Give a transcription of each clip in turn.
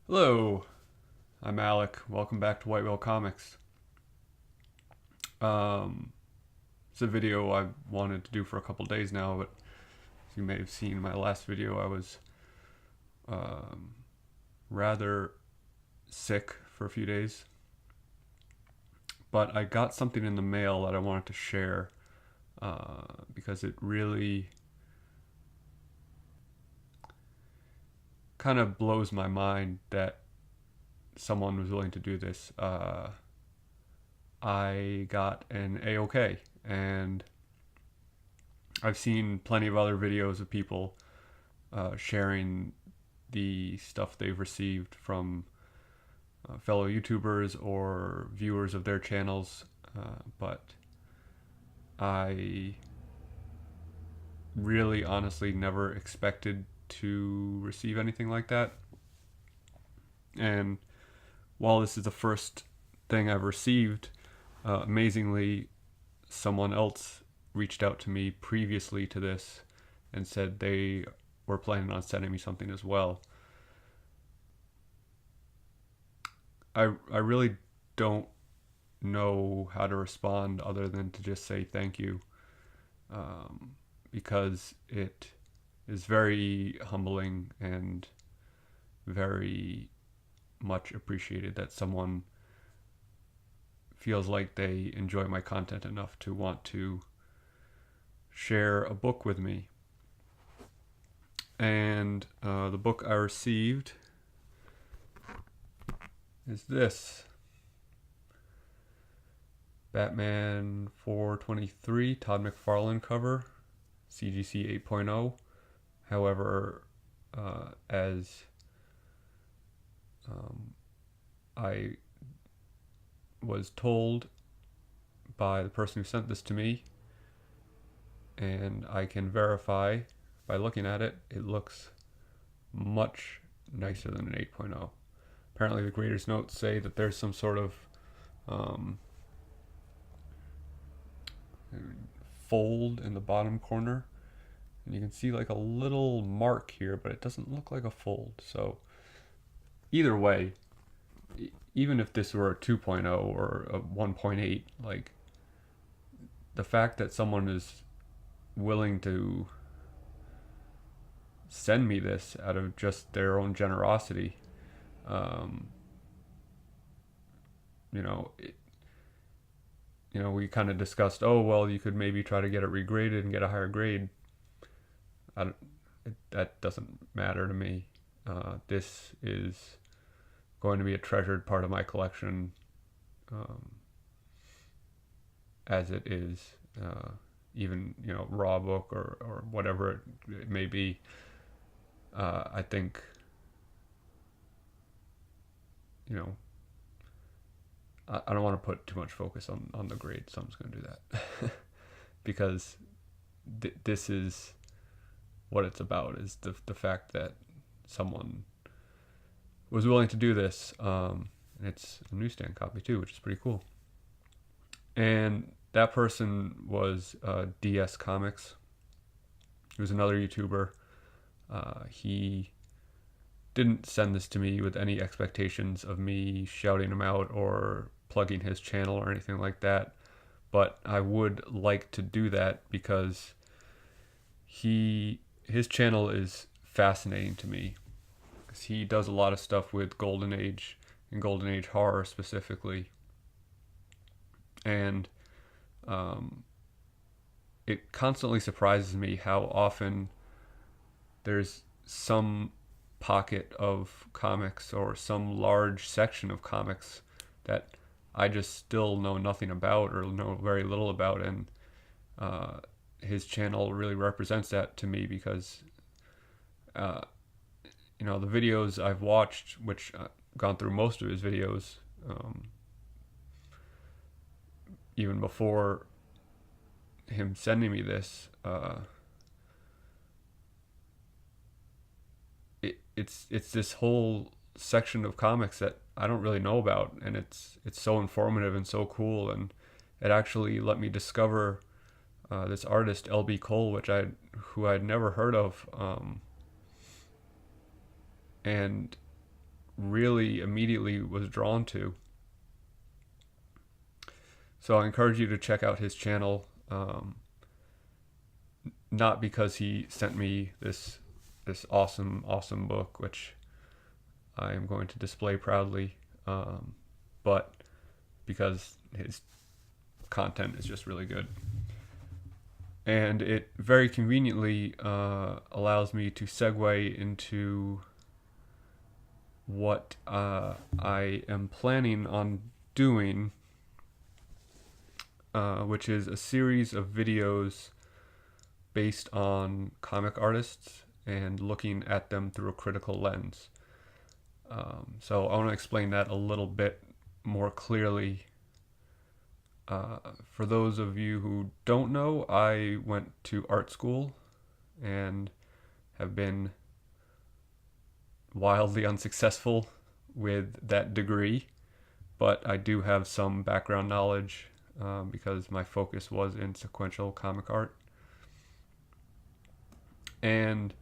Hello, I'm Alec. Welcome back to White Whale Comics. Um, it's a video I've wanted to do for a couple days now, but as you may have seen in my last video, I was um, rather sick for a few days. But I got something in the mail that I wanted to share because it really kind of blows my mind that someone was willing to do this. I got an AOK, and I've seen plenty of other videos of people sharing the stuff they've received from fellow YouTubers or viewers of their channels, but I really honestly never expected to receive anything like that. And while this is the first thing I've received, amazingly, someone else reached out to me previously to this and said they were planning on sending me something as well. I really don't know how to respond other than to just say thank you, because it is very humbling and very much appreciated that someone feels like they enjoy my content enough to want to share a book with me. And the book I received is this Batman 423 Todd McFarlane cover, CGC 8.0. However, as I was told by the person who sent this to me, and I can verify by looking at it, it looks much nicer than an 8.0. Apparently the graders' notes say that there's some sort of fold in the bottom corner, and you can see like a little mark here, but it doesn't look like a fold. So either way, even if this were a 2.0 or a 1.8, like, the fact that someone is willing to send me this out of just their own generosity, um, you know, it, we kind of discussed, oh, well, you could maybe try to get it regraded and get a higher grade. That doesn't matter to me. This is going to be a treasured part of my collection, as it is, even, raw book or whatever it may be. I think, I don't want to put too much focus on the grade, so I'm just going to do that. Because this is what it's about, is the fact that someone was willing to do this. And it's a newsstand copy too, which is pretty cool. And that person was DS Comics. He was another YouTuber. He didn't send this to me with any expectations of me shouting him out or plugging his channel or anything like that. But I would like to do that because his channel is fascinating to me. Because he does a lot of stuff with Golden Age and Golden Age horror specifically. And it constantly surprises me how often there's some pocket of comics or some large section of comics that I just still know nothing about or know very little about, and his channel really represents that to me because the videos I've watched, which I've gone through most of his videos, even before him sending me this, it's this whole section of comics that I don't really know about, and it's so informative and so cool, and it actually let me discover this artist LB Cole, who I'd never heard of, and really immediately was drawn to. So I encourage you to check out his channel. Not because he sent me this awesome book, which I am going to display proudly, but because his content is just really good. And it very conveniently allows me to segue into what I am planning on doing, which is a series of videos based on comic artists and looking at them through a critical lens. So I want to explain that a little bit more clearly. For those of you who don't know, I went to art school and have been wildly unsuccessful with that degree, but I do have some background knowledge because my focus was in sequential comic art. And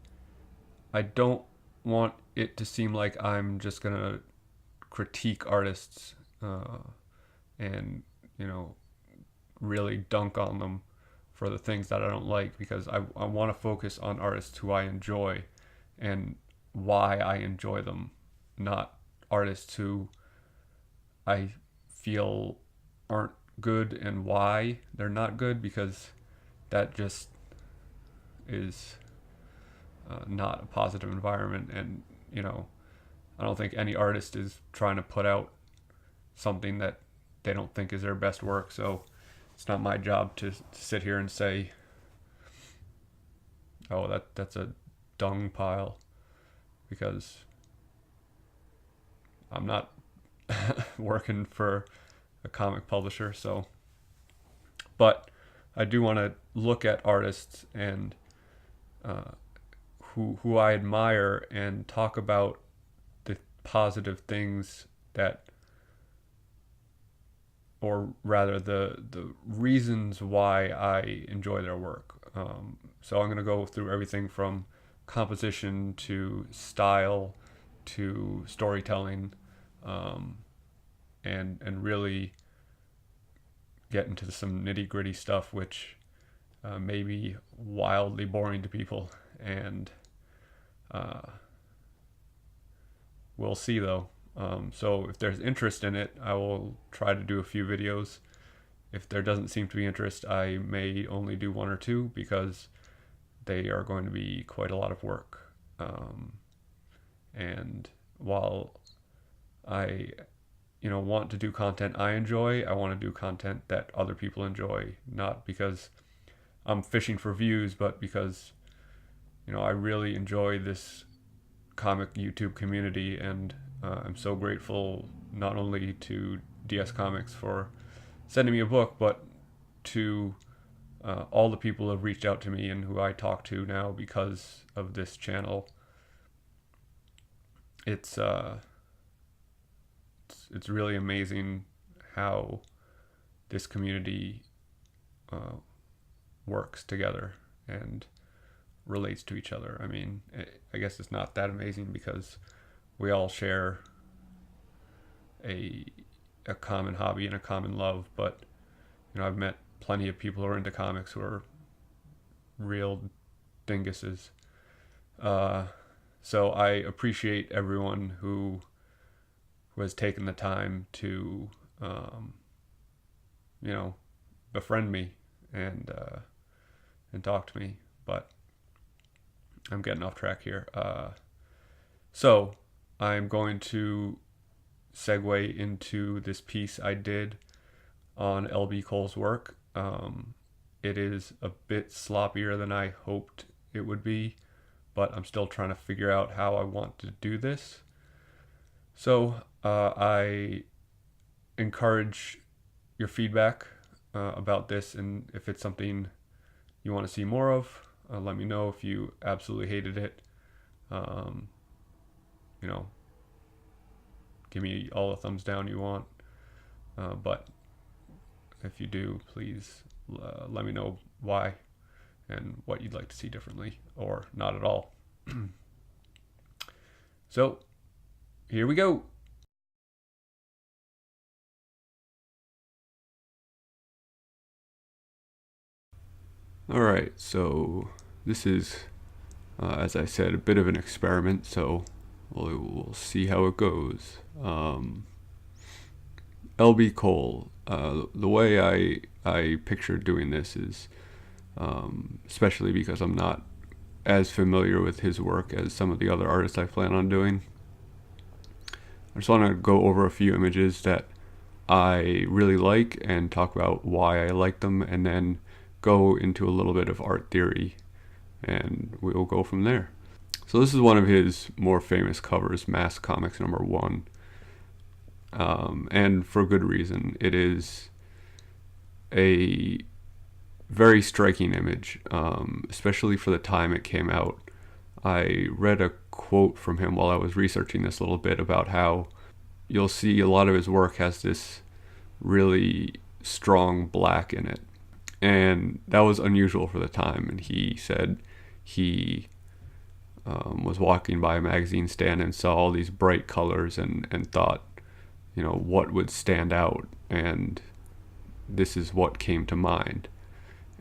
I don't want it to seem like I'm just going to critique artists and, really dunk on them for the things that I don't like, because I want to focus on artists who I enjoy and why I enjoy them, not artists who I feel aren't good and why they're not good, because that just is not a positive environment. And I don't think any artist is trying to put out something that they don't think is their best work. So it's not my job to sit here and say, oh, that's a dung pile, because I'm not working for a comic publisher. So, but I do want to look at artists and who I admire and talk about the positive things that, or rather the reasons why I enjoy their work. So I'm going to go through everything from composition to style to storytelling, and really get into some nitty gritty stuff, which may be wildly boring to people, and we'll see though. So if there's interest in it, I will try to do a few videos. If there doesn't seem to be interest, I may only do one or two, because they are going to be quite a lot of work. And while I want to do content I enjoy, I want to do content that other people enjoy, not because I'm fishing for views, but because I really enjoy this comic YouTube community, and I'm so grateful not only to DS Comics for sending me a book, but to all the people who have reached out to me and who I talk to now because of this channel. It's really amazing how this community works together and relates to each other. I mean, I guess it's not that amazing because we all share a common hobby and a common love, but I've met plenty of people who are into comics who are real dinguses. So I appreciate everyone who has taken the time to befriend me and talk to me. But I'm getting off track here. So I'm going to segue into this piece I did on L.B. Cole's work. It is a bit sloppier than I hoped it would be, but I'm still trying to figure out how I want to do this. So I encourage your feedback about this, and if it's something you want to see more of, let me know. If you absolutely hated it, give me all the thumbs down you want. But if you do, please let me know why and what you'd like to see differently or not at all. So Here we go. Alright, so this is, as I said, a bit of an experiment, so we'll see how it goes. L.B. Cole, the way I picture doing this is, especially because I'm not as familiar with his work as some of the other artists I plan on doing, I just want to go over a few images that I really like and talk about why I like them, and then go into a little bit of art theory, and we'll go from there. So this is one of his more famous covers, Mass Comics #1, and for good reason. It is a very striking image, especially for the time it came out. I read a quote from him while I was researching this a little bit about how you'll see a lot of his work has this really strong black in it, and that was unusual for the time. And he said he was walking by a magazine stand and saw all these bright colors and thought, you know, what would stand out, and this is what came to mind.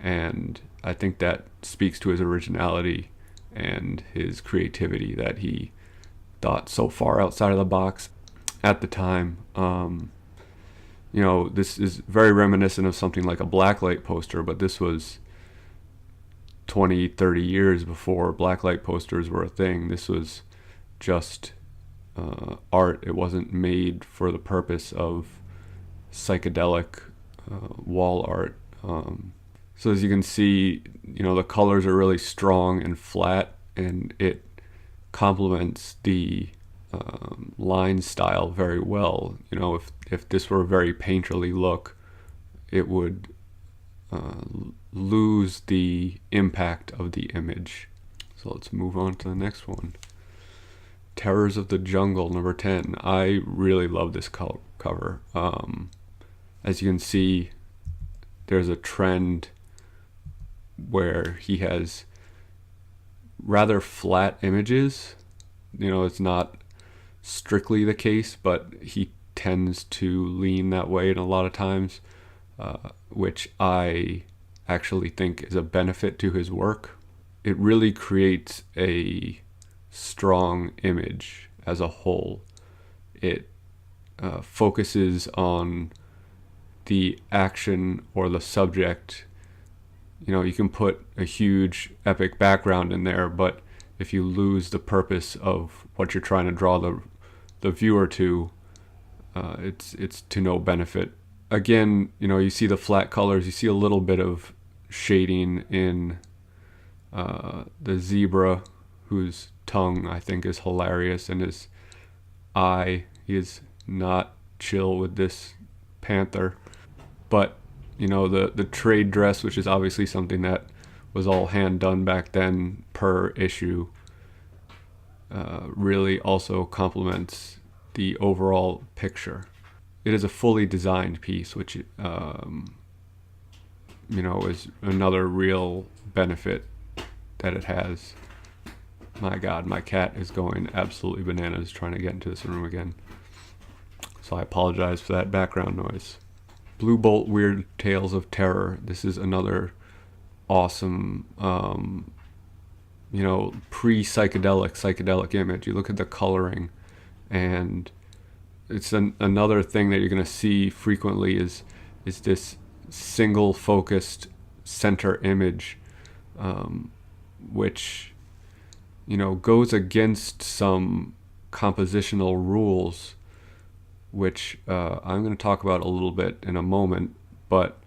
And I think that speaks to his originality and his creativity, that he thought so far outside of the box at the time. You know, this is very reminiscent of something like a blacklight poster, but this was 20, 30 years before blacklight posters were a thing. This was just art. It wasn't made for the purpose of psychedelic wall art. So as you can see, you know, the colors are really strong and flat, and it complements the line style very well. You know, if this were a very painterly look, it would lose the impact of the image. So let's move on to the next one. Terrors of the Jungle #10. I really love this cover. As you can see, there's a trend where he has rather flat images. You know, it's not strictly the case, but he tends to lean that way in a lot of times, which I actually think is a benefit to his work. It really creates a strong image as a whole. It focuses on the action or the subject. You know, you can put a huge epic background in there, but if you lose the purpose of what you're trying to draw the viewer to, it's to no benefit. Again, you know, you see the flat colors, you see a little bit of shading in the zebra, whose tongue I think is hilarious, and his eye. He is not chill with this panther. But, you know, the trade dress, which is obviously something that was all hand done back then per issue, really also complements the overall picture. It is a fully designed piece, which you know, is another real benefit that it has. My God, my cat is going absolutely bananas trying to get into this room again. So I apologize for that background noise. Blue Bolt Weird Tales of Terror. This is another awesome, you know, psychedelic image. You look at the coloring, and it's another thing that you're going to see frequently is this single focused center image, which, you know, goes against some compositional rules, which I'm going to talk about a little bit in a moment. But,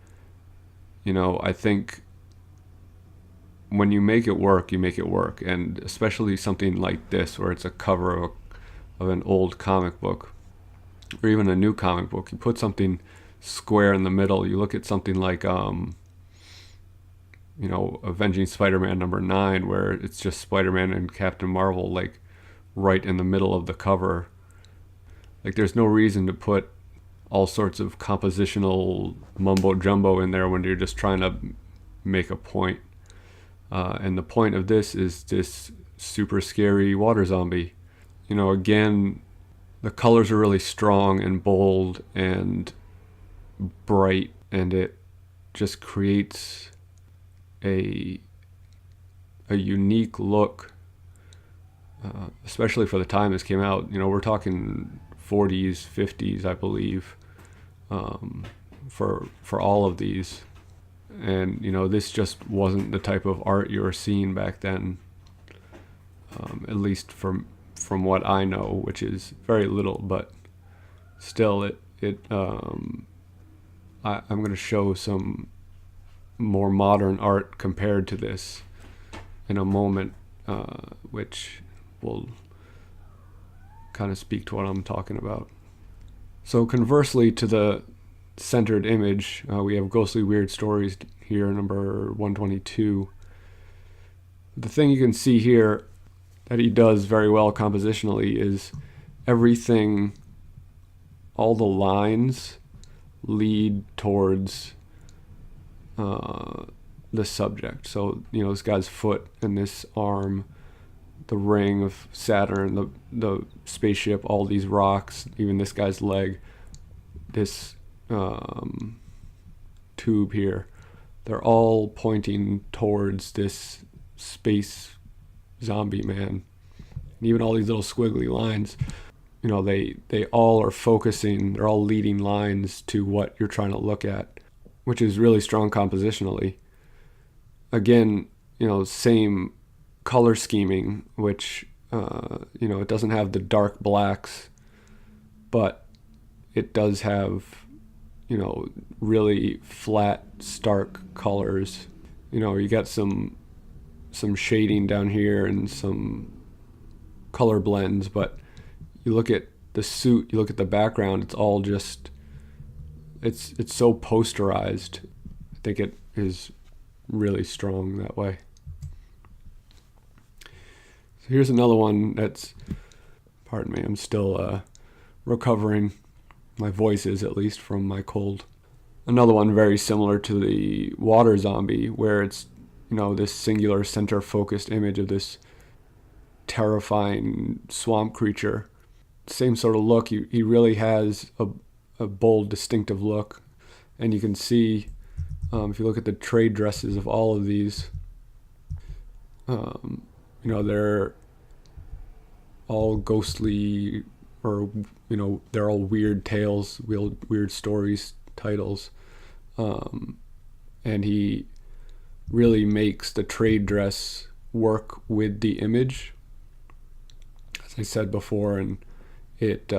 you know, I think when you make it work, you make it work. And especially something like this, where it's a cover of an old comic book, or even a new comic book, you put something square in the middle. You look at something like, you know, Avenging Spider-Man #9, where it's just Spider-Man and Captain Marvel, like, right in the middle of the cover. Like, there's no reason to put all sorts of compositional mumbo-jumbo in there when you're just trying to make a point. And the point of this is this super scary water zombie. You know, again, the colors are really strong and bold and bright, and it just creates a unique look, especially for the time this came out. We're talking 40s, 50s, I believe, for all of these. And this just wasn't the type of art you were seeing back then, at least from what I know, which is very little, but still I'm going to show some more modern art compared to this in a moment, which will kind of speak to what I'm talking about. So conversely to the centered image, we have Ghostly Weird Stories here, number 122. The thing you can see here that he does very well compositionally is everything, all the lines lead towards the subject. So this guy's foot and this arm, the ring of Saturn, the spaceship, all these rocks, even this guy's leg, this tube here, they're all pointing towards this space zombie man. And even all these little squiggly lines, they all are focusing, they're all leading lines to what you're trying to look at, which is really strong compositionally. Again, same color scheming, which it doesn't have the dark blacks, but it does have really flat, stark colors. You got some shading down here and some color blends, but you look at the suit, you look at the background, it's all just it's so posterized. I think it is really strong that way. So here's another one that's, pardon me, I'm still recovering. My voice is, at least, from my cold. Another one very similar to the water zombie, where it's this singular center focused image of this terrifying swamp creature. Same sort of look. He really has a bold, distinctive look, and you can see if you look at the trade dresses of all of these, they're all ghostly, or they're all weird tales, weird stories, titles, and he really makes the trade dress work with the image, as I said before, and it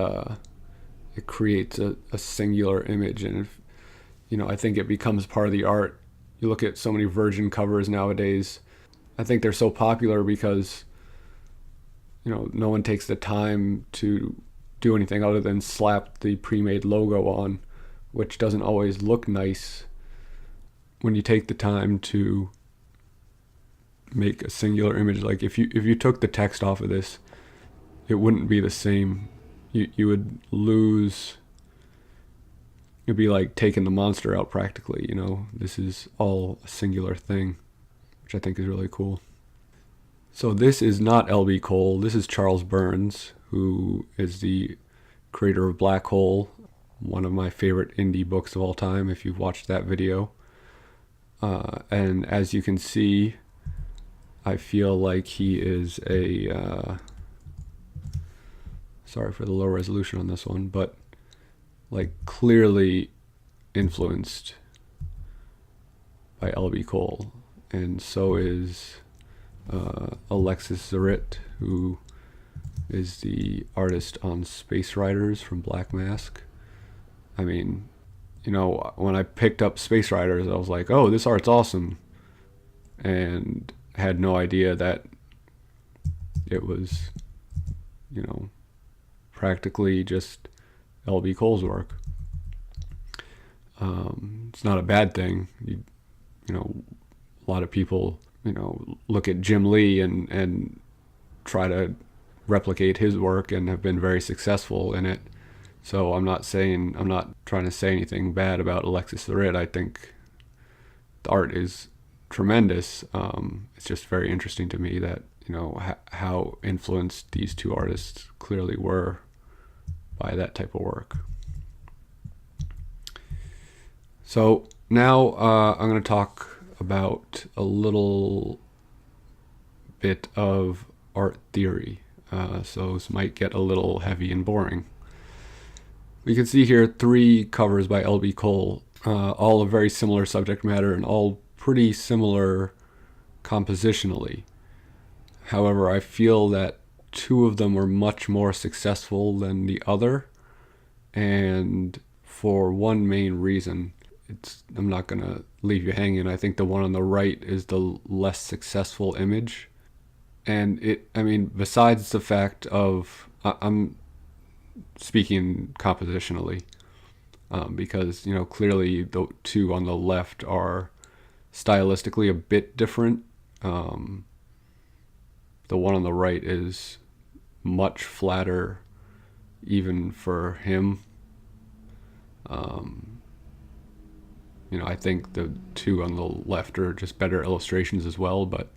creates a singular image. And I think it becomes part of the art. You look at so many Virgin covers nowadays, I think they're so popular because no one takes the time to do anything other than slap the pre-made logo on, which doesn't always look nice when you take the time to make a singular image. Like if you took the text off of this, it wouldn't be the same. You would lose. It'd be like taking the monster out practically. This is all a singular thing, which I think is really cool. So this is not L.B. Cole. This is Charles Burns, who is the creator of Black Hole, one of my favorite indie books of all time, if you've watched that video. And as you can see, I feel like he is sorry for the low resolution on this one, but clearly influenced by L.B. Cole. And so is Alexis Zarit, who is the artist on Space Riders from Black Mask. I mean, when I picked up Space Riders, I was like, oh, this art's awesome. And had no idea that it was, practically just L.B. Cole's work. It's not a bad thing. A lot of people, look at Jim Lee and try to replicate his work and have been very successful in it. So I'm not trying to say anything bad about Alexis Zarit. I think the art is tremendous. It's just very interesting to me that, how influenced these two artists clearly were by that type of work. So now I'm going to talk about a little bit of art theory. So this might get a little heavy and boring. We can see here 3 covers by L.B. Cole, all of very similar subject matter and all pretty similar compositionally. However, I feel that 2 of them were much more successful than the other, and for one main reason. I'm not going to leave you hanging. I think the one on the right is the less successful image. And besides the fact of, I'm speaking compositionally, because, clearly the 2 on the left are stylistically a bit different. The one on the right is much flatter, even for him. I think the 2 on the left are just better illustrations as well, but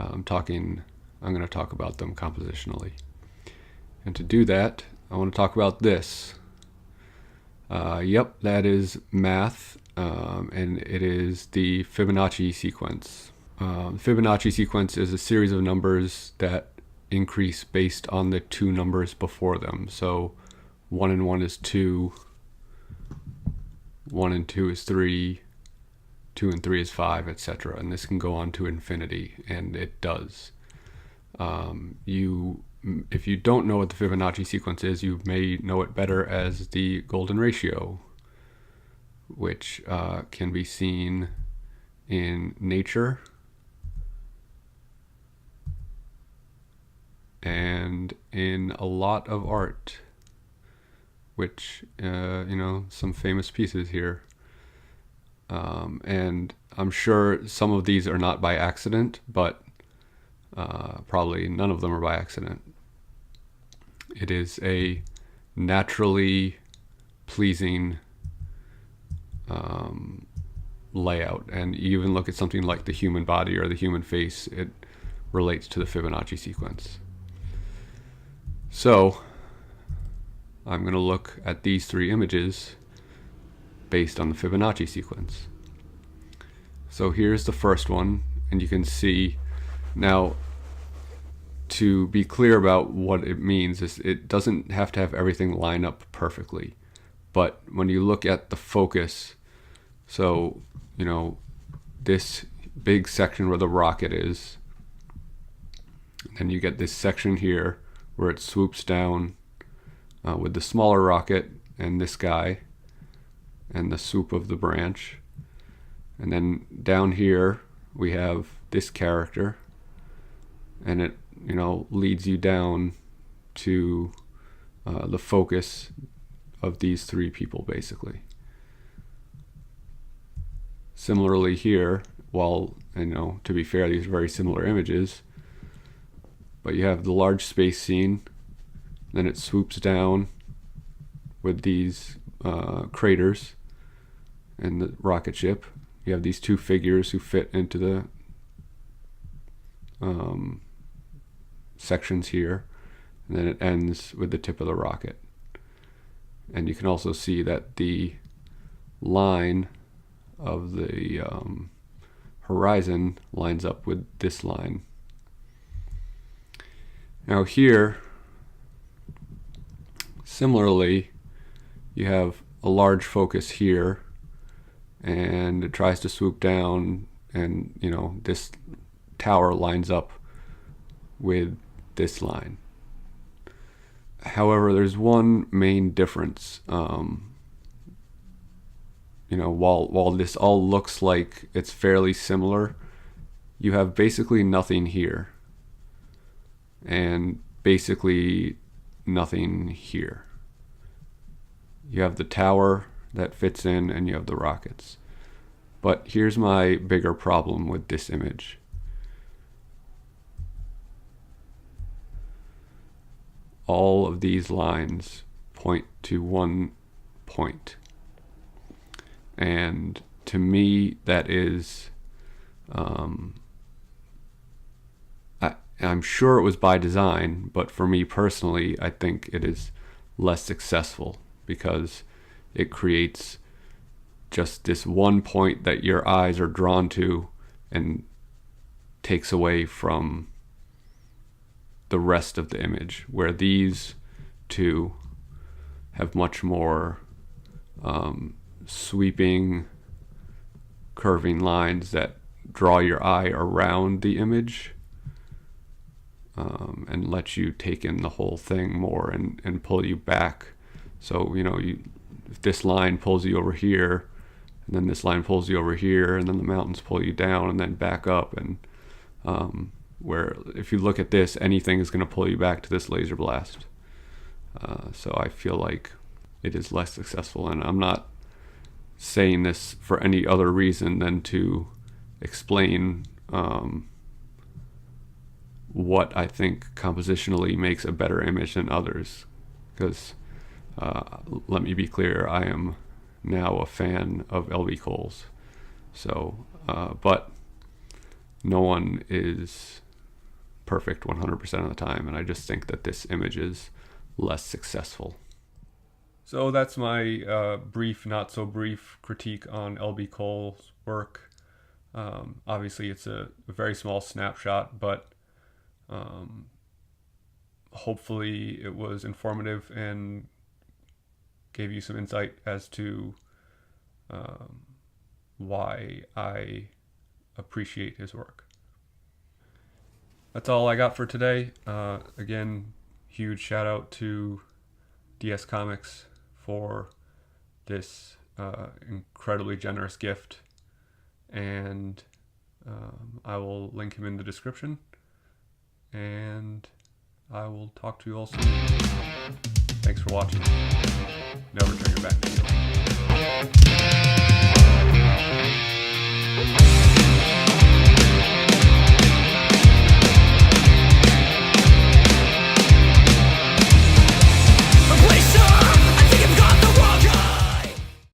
I'm going to talk about them compositionally. And to do that, I want to talk about this. That is math, and it is the Fibonacci sequence. The Fibonacci sequence is a series of numbers that increase based on the 2 numbers before them. So 1 and 1 is 2, 1 and 2 is 3, 2 and 3 is 5, etc. And this can go on to infinity, and it does. If you don't know what the Fibonacci sequence is, you may know it better as the golden ratio, which can be seen in nature and in a lot of art, which, some famous pieces here. And I'm sure some of these are not by accident, but probably none of them are by accident. It is a naturally pleasing layout. And you even look at something like the human body or the human face, it relates to the Fibonacci sequence. So I'm going to look at these 3 images based on the Fibonacci sequence. So here's the first one, and you can see now, to be clear about what it means, is it doesn't have to have everything line up perfectly. But when you look at the focus, so, this big section where the rocket is, and you get this section here where it swoops down with the smaller rocket and this guy and the swoop of the branch. And then down here we have this character, and it leads you down to the focus of these 3 people, basically. Similarly here, to be fair, these are very similar images, but you have the large space scene, then it swoops down with these craters and the rocket ship. You have these 2 figures who fit into the sections here, and then it ends with the tip of the rocket. And you can also see that the line of the horizon lines up with this line. Now here, similarly, you have a large focus here, and it tries to swoop down, and this tower lines up with this line. However, there's one main difference. While this all looks like it's fairly similar, you have basically nothing here and basically nothing here. You have the tower that fits in, and you have the rockets. But here's my bigger problem with this image. All of these lines point to one point. And to me, that is, I'm sure it was by design, but for me personally, I think it is less successful, because it creates just this one point that your eyes are drawn to and takes away from the rest of the image, where these two have much more sweeping, curving lines that draw your eye around the image, and let you take in the whole thing more and pull you back. So, if this line pulls you over here, and then this line pulls you over here, and then the mountains pull you down and then back up, and where if you look at this, anything is going to pull you back to this laser blast. So I feel like it is less successful, and I'm not saying this for any other reason than to explain what I think compositionally makes a better image than others. Because let me be clear, I am now a fan of LB Coles. So, but no one is perfect 100% of the time, and I just think that this image is less successful. So that's my brief, not so brief critique on LB Coles' work. Obviously, it's a very small snapshot, but hopefully it was informative and gave you some insight as to why I appreciate his work. That's all I got for today. Again, huge shout out to DS Comics for this incredibly generous gift, and I will link him in the description, and I will talk to you all soon. Thanks for watching. Never turn your back to you.